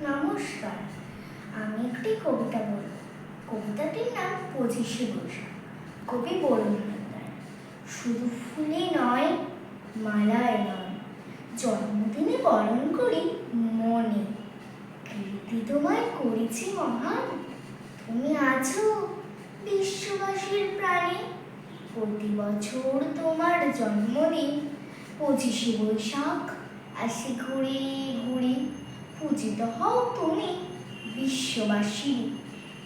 নমস্কার, আমি একটি কবিতা বলব। কবিতাটির নাম 25শে বৈশাখ। কবি বরুণ হালদার। শুধু ফুলে নয়, মালায় নয়, জন্মদিনে বরণ করি মনে। কীর্তি তোমায় করেছি মহান, তুমি আছো বিশ্ববাসীর প্রাণে। প্রতি বছর তোমার জন্মদিন 25শে বৈশাখ আসে ঘুরে ঘুরে। পূজিত হও তুমি বিশ্ববাসী,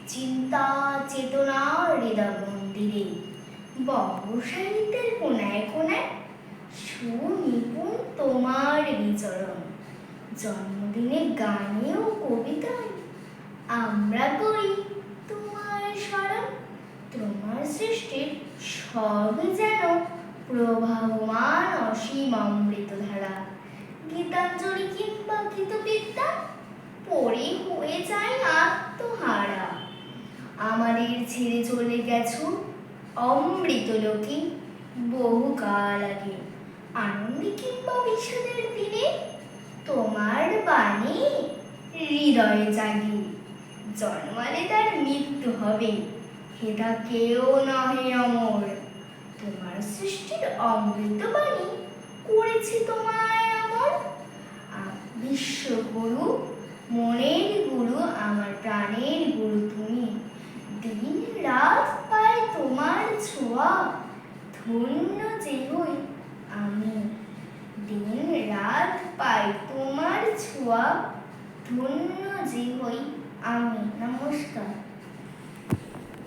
চিন্তা চেতনার হৃদয় মন্দিরে। বঙ্গসাহিত্যের কোনায় কোনায় সুনিপুণ তোমার বিচরণ। জন্মদিনে গানে ও কবিতায় আমরা করি তোমার স্মরণ। তোমার সৃষ্টির সব যেন প্রবাহমান অসীম অমৃতধারা। গীতাঞ্জলি কিংবা গীতবিদ্যা পড়ে হয়ে যায় আত্মহারা। আমাদের ছেড়ে চলে গেছো অমৃত লোকে বহুকাল আগে। আনন্দে কিংবা বিষাদের দিনে তোমার বাণী হৃদয়ে জাগে। জন্মালে তার মৃত্যু হবে, হেতা কেউ নহে অমর। তোমার সৃষ্টির অমৃত বাণী করেছি তোমায় অমর। বিশ্বগুরু, মনের গুরু, আমার প্রাণের গুরু তুমি। দিন রাত পাই তোমার ছোঁয়া, ধন্য যে হই আমি। দিন রাত পাই তোমার ছোঁয়া, ধন্য যে হই আমি। নমস্কার।